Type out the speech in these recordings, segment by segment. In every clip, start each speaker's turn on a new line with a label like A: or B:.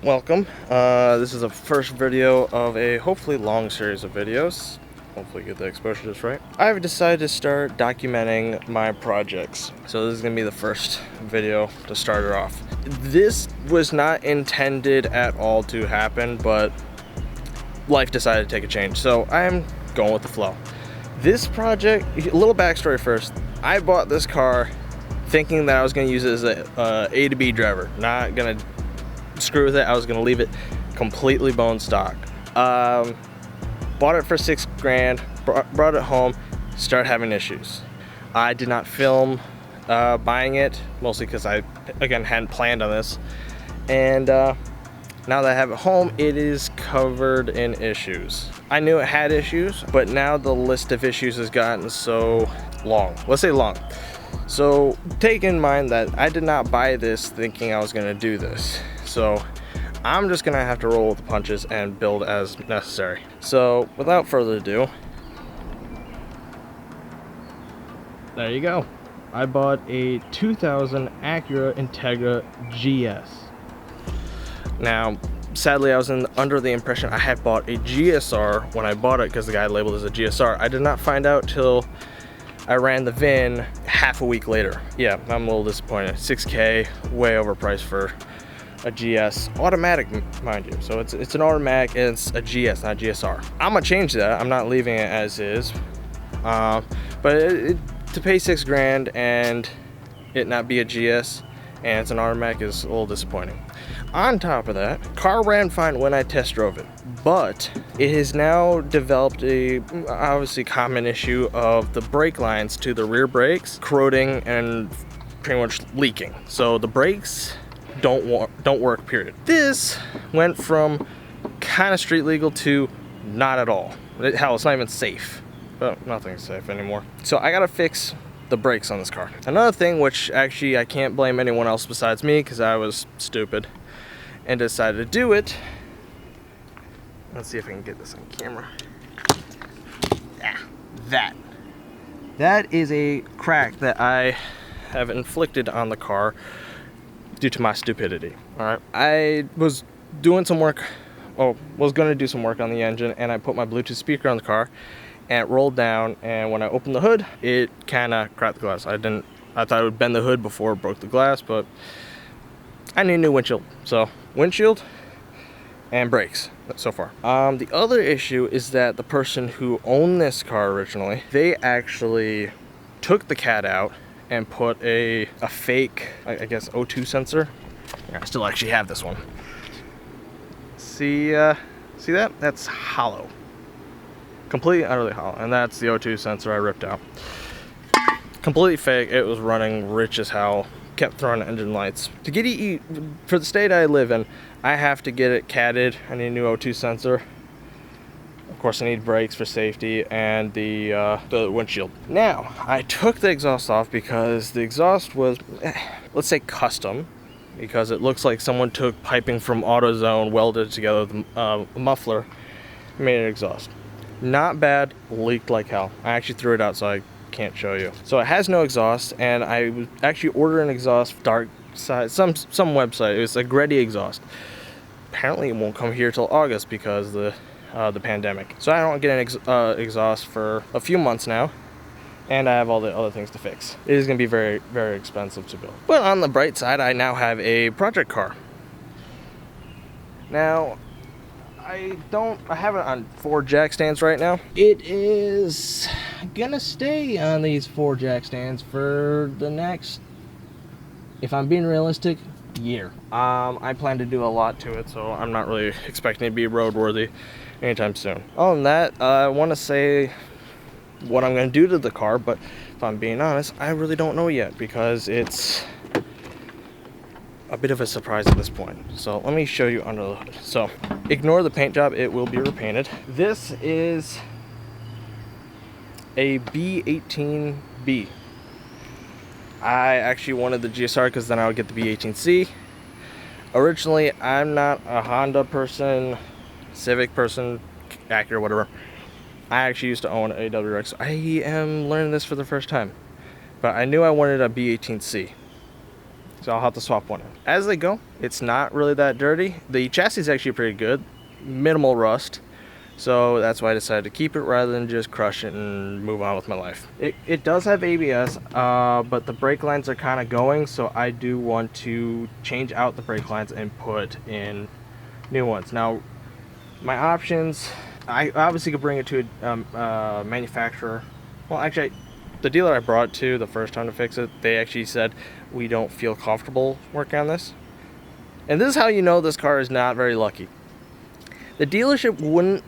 A: Welcome. This is the first video of a hopefully long series of videos. Hopefully get the exposure just right. I've decided to start documenting my projects. So this is gonna be the first video to start it off. This was not intended at all to happen, but life decided to take a change. So I'm going with the flow. This project, a little backstory first. I bought this car thinking that I was gonna use it as a to B driver, not gonna screw with it. I was gonna leave it completely bone stock. Bought it for $6 grand, brought it home, started having issues. I did not film buying it, mostly because I, again, hadn't planned on this. And now that I have it home, it is covered in issues. I knew it had issues, but now the list of issues has gotten so long. Let's say long. So take in mind that I did not buy this thinking I was gonna do this. So I'm just gonna have to roll with the punches and build as necessary. So without further ado, there you go. I bought a 2000 Acura Integra GS. Now, sadly, I was under the impression I had bought a GSR when I bought it because the guy labeled it as a GSR. I did not find out till I ran the VIN half a week later. Yeah, I'm a little disappointed. $6K, way overpriced for a GS, automatic, mind you. So it's an automatic, and it's a GS, not GSR. I'm gonna change that. I'm not leaving it as is. But to pay $6 grand and it not be a GS and it's an automatic is a little disappointing. On top of that, car ran fine when I test drove it, but it has now developed a obviously common issue of the brake lines to the rear brakes corroding and pretty much leaking. So the brakes don't work, period. This went from kind of street legal to not at all. Hell, it's not even safe. But nothing's safe anymore. So I gotta fix the brakes on this car. Another thing, which actually I can't blame anyone else besides me because I was stupid and decided to do it. Let's see if I can get this on camera. Yeah, that is a crack that I have inflicted on the car due to my stupidity. All right, I was doing some work, was gonna do some work on the engine, and I put my Bluetooth speaker on the car, and it rolled down, and when I opened the hood, it kind of cracked the glass. I thought it would bend the hood before it broke the glass, but I need a new windshield. So windshield and brakes so far. The other issue is that the person who owned this car originally, they actually took the cat out and put a fake, I guess, O2 sensor. Yeah, I still actually have this one. See that? That's hollow. Completely, utterly hollow. And that's the O2 sensor I ripped out. Completely fake. It was running rich as hell. Kept throwing engine lights. To get it, for the state I live in, I have to get it catted. I need a new O2 sensor. Of course, I need brakes for safety and the windshield. Now, I took the exhaust off because the exhaust was, let's say, custom, because it looks like someone took piping from AutoZone, welded it together with a muffler, made an exhaust. Not bad, leaked like hell. I actually threw it out, so I can't show you. So it has no exhaust, and I was actually ordering an exhaust, dark side, some website. It was a Greddy exhaust. Apparently, it won't come here till August because the pandemic. So I don't get an exhaust for a few months now, and I have all the other things to fix. It is going to be very, very expensive to build. But on the bright side, I now have a project car. Now, I have it on 4 jack stands right now. It is gonna stay on these 4 jack stands for the next, if I'm being realistic, year. I plan to do a lot to it, so I'm not really expecting it to be roadworthy anytime soon. Other than that, I want to say what I'm going to do to the car, but if I'm being honest, I really don't know yet because it's a bit of a surprise at this point. So let me show you under the hood. So ignore the paint job, it will be repainted. This is a B18B. I actually wanted the GSR because then I would get the B18C. Originally, I'm not a Honda person, Civic person, Acura, whatever. I actually used to own a WRX. I am learning this for the first time. But I knew I wanted a B18C. So I'll have to swap one in. As they go, it's not really that dirty. The chassis is actually pretty good, minimal rust. So that's why I decided to keep it rather than just crush it and move on with my life. It does have ABS, but the brake lines are kind of going, so I do want to change out the brake lines and put in new ones. Now, my options, I obviously could bring it to a manufacturer. Well, actually, the dealer I brought to the first time to fix it, they actually said, we don't feel comfortable working on this. And this is how you know this car is not very lucky. The dealership wouldn't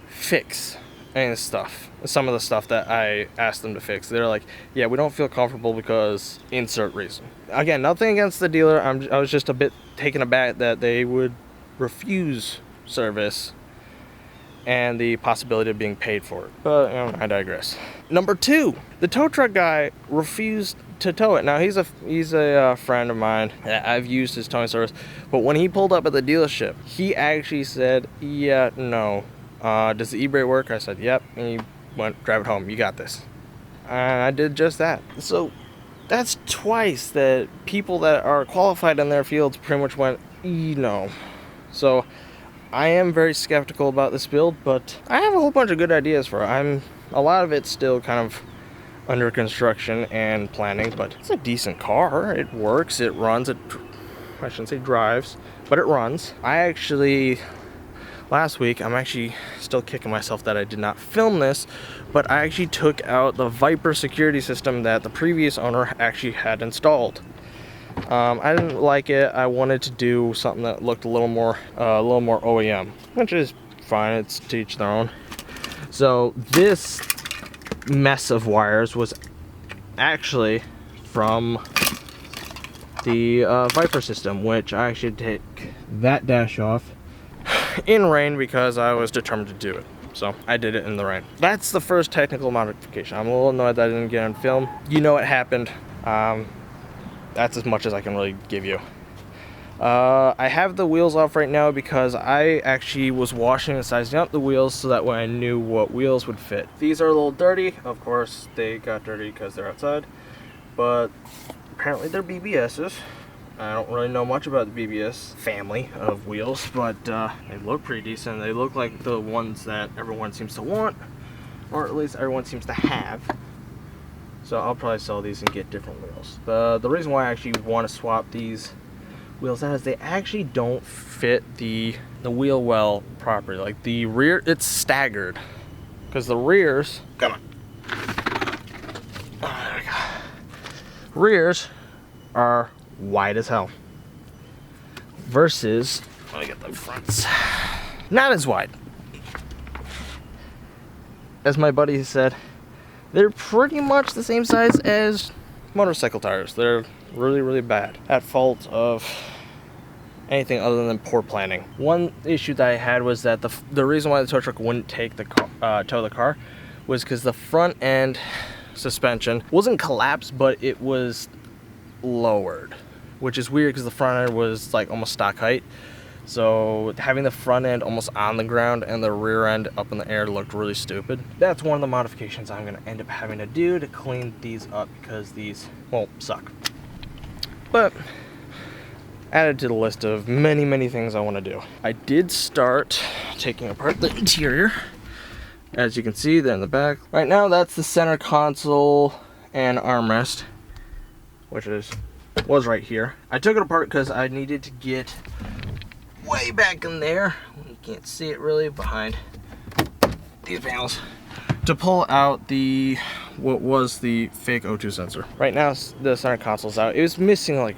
A: fix any of the stuff, some of the stuff that I asked them to fix. They're like, yeah, we don't feel comfortable because insert reason. Again, nothing against the dealer. I was just a bit taken aback that they would refuse service and the possibility of being paid for it. But I digress. Number 2, the tow truck guy refused to tow it. Now he's a friend of mine. I've used his towing service, but when he pulled up at the dealership, he actually said, yeah, no. Does the e-brake work? I said, yep. And he went, drive it home. You got this. And I did just that. So that's twice that people that are qualified in their fields pretty much went, no. So I am very skeptical about this build, but I have a whole bunch of good ideas for it. A lot of it's still kind of under construction and planning, but it's a decent car. It works, it runs, I shouldn't say drives, but it runs. Last week, I'm actually still kicking myself that I did not film this, but I actually took out the Viper security system that the previous owner actually had installed. I didn't like it. I wanted to do something that looked a little more OEM, which is fine. It's to each their own. So this mess of wires was actually from the Viper system, which I should take that dash off in rain because I was determined to do it. So I did it in the rain. That's the first technical modification. I'm a little annoyed that I didn't get on film. You know what happened. That's as much as I can really give you. I have the wheels off right now because I actually was washing and sizing up the wheels so that way I knew what wheels would fit. These are a little dirty. Of course, they got dirty because they're outside, but apparently they're BBS's. I don't really know much about the BBS family of wheels, but they look pretty decent. They look like the ones that everyone seems to want, or at least everyone seems to have. So I'll probably sell these and get different wheels. The reason why I actually want to swap these wheels out is they actually don't fit the wheel well properly. Like the rear, it's staggered because the rears, come on. Oh, there we go. Rears are wide as hell versus, let me get the fronts, not as wide. As my buddy said, they're pretty much the same size as motorcycle tires. They're really, really bad. At fault of anything other than poor planning. One issue that I had was that the reason why the tow truck wouldn't take the tow the car was because the front end suspension wasn't collapsed, but it was lowered, which is weird because the front end was like almost stock height. So having the front end almost on the ground and the rear end up in the air looked really stupid. That's one of the modifications I'm gonna end up having to do to clean these up because these, well, suck. But added to the list of many, many things I want to do. I did start taking apart the interior. As you can see, they're in the back. Right now, that's the center console and armrest, which was right here. I took it apart because I needed to get way back in there. You can't see it really behind these panels to pull out what was the fake O2 sensor. Right now, the center console's out. It was missing like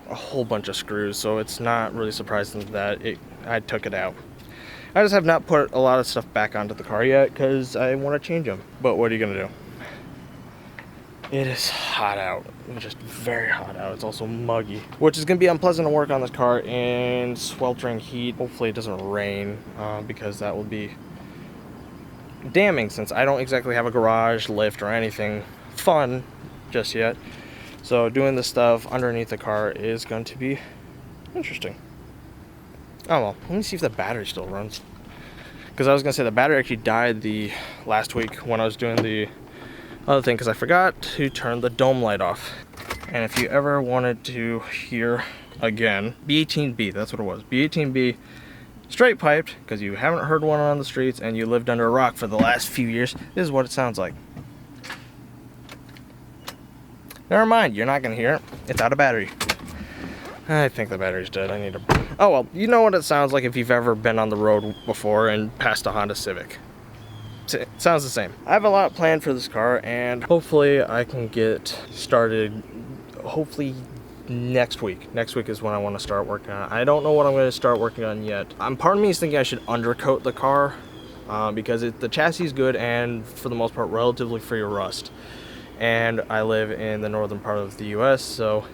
A: a whole bunch of screws, so it's not really surprising that I took it out. I just have not put a lot of stuff back onto the car yet because I want to change them. But what are you gonna do? It is hot out. It's just very hot out. It's also muggy, which is gonna be unpleasant to work on this car in sweltering heat. Hopefully it doesn't rain because that will be damning since I don't exactly have a garage, lift, or anything fun just yet. So doing this stuff underneath the car is going to be interesting. Oh well, let me see if the battery still runs. Because I was going to say the battery actually died the last week when I was doing the other thing because I forgot to turn the dome light off. And if you ever wanted to hear again, B18B, that's what it was. B18B straight piped, because you haven't heard one on the streets and you lived under a rock for the last few years. This is what it sounds like. Never mind, you're not gonna hear it. It's out of battery. I think the battery's dead. I need to. Oh well, you know what it sounds like if you've ever been on the road before and passed a Honda Civic. It sounds the same. I have a lot planned for this car, and hopefully I can get started. Hopefully next week. Next week is when I want to start working on it. I don't know what I'm going to start working on yet. Part of me is thinking I should undercoat the car because the chassis is good and for the most part relatively free of rust. And I live in the northern part of the US, so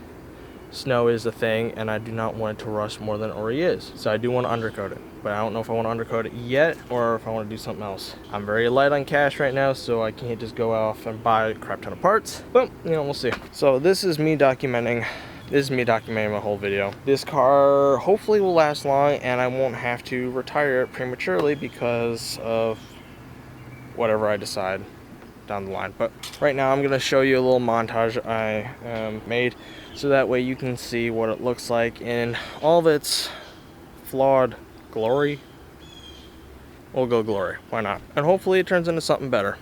A: snow is a thing, and I do not want it to rust more than it already is. So I do want to undercoat it, but I don't know if I want to undercoat it yet or if I want to do something else. I'm very light on cash right now, so I can't just go off and buy a crap ton of parts, but you know, we'll see. So this is me documenting my whole video. This car hopefully will last long and I won't have to retire it prematurely because of whatever I decide down the line. But right now I'm going to show you a little montage I made so that way you can see what it looks like in all of its flawed glory. We'll go glory, why not? And hopefully it turns into something better.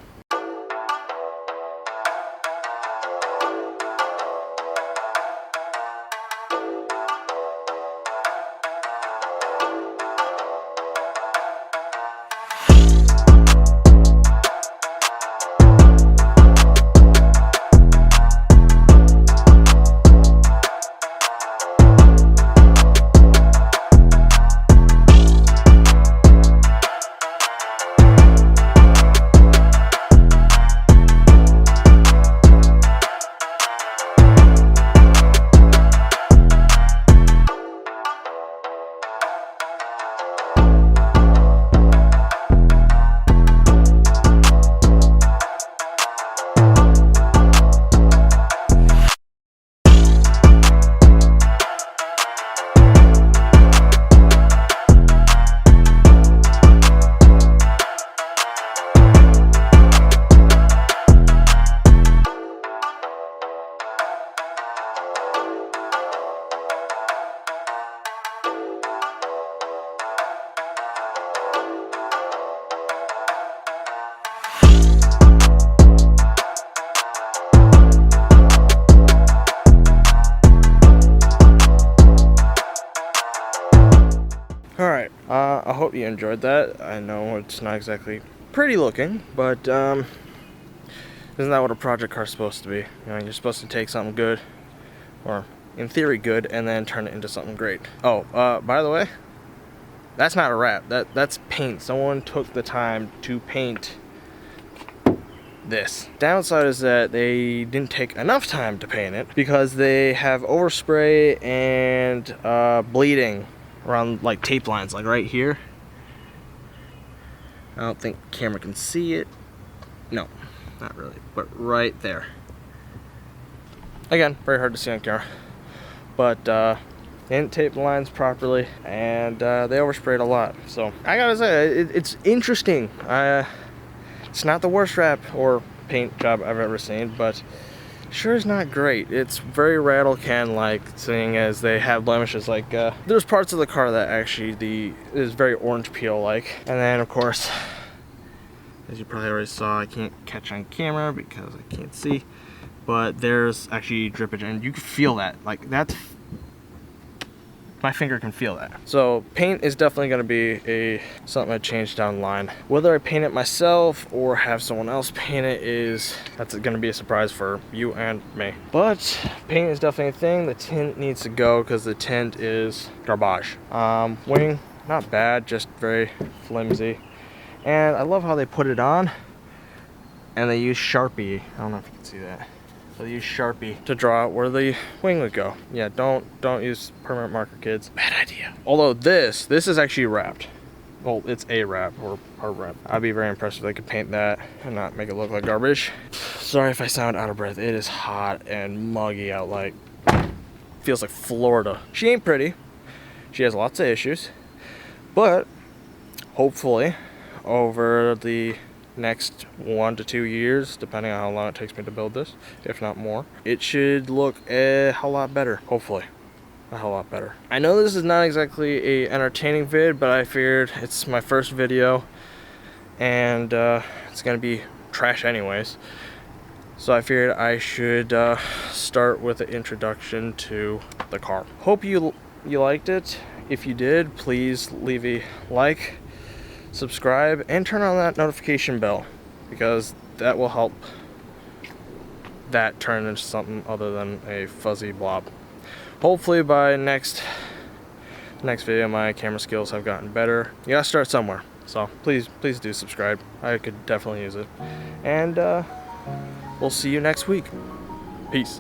A: Alright, I hope you enjoyed that. I know it's not exactly pretty looking, but isn't that what a project car's supposed to be? You know, you're supposed to take something good, or in theory good, and then turn it into something great. Oh, by the way, that's not a wrap. That's paint. Someone took the time to paint this. Downside is that they didn't take enough time to paint it because they have overspray and bleeding around like tape lines, like right here. I don't think the camera can see it. No, not really, but right there. Again, very hard to see on camera. But they didn't tape the lines properly, and they oversprayed a lot. So I gotta say, it's interesting. It's not the worst wrap or paint job I've ever seen, but sure is not great. It's very rattle can like, seeing as they have blemishes. Like there's parts of the car that actually is very orange peel like, and then of course, as you probably already saw, I can't catch on camera because I can't see, but there's actually drippage, and you can feel that. Like that's, my finger can feel that. So paint is definitely going to be something I change down the line. Whether I paint it myself or have someone else paint it, that's going to be a surprise for you and me. But paint is definitely a thing. The tint needs to go because the tint is garbage. Wing, not bad, just very flimsy. And I love how they put it on and they use Sharpie. I don't know if you can see that. They use Sharpie to draw out where the wing would go. Yeah, don't use permanent marker, kids. Bad idea. Although this is actually wrapped. Well, it's a wrap or part wrap. I'd be very impressed if they could paint that and not make it look like garbage. Sorry if I sound out of breath. It is hot and muggy out, like feels like Florida. She ain't pretty. She has lots of issues, but hopefully over the next 1 to 2 years, depending on how long it takes me to build this, if not more, it should look a whole lot better, hopefully. A whole lot better. I know this is not exactly a entertaining vid, but I figured it's my first video and it's gonna be trash anyways, so I figured I should start with an introduction to the car. Hope you liked it. If you did, please leave a like, subscribe, and turn on that notification bell, because that will help that turn into something other than a fuzzy blob. Hopefully by next video my camera skills have gotten better. You gotta start somewhere, so please do subscribe. I could definitely use it. And we'll see you next week. Peace.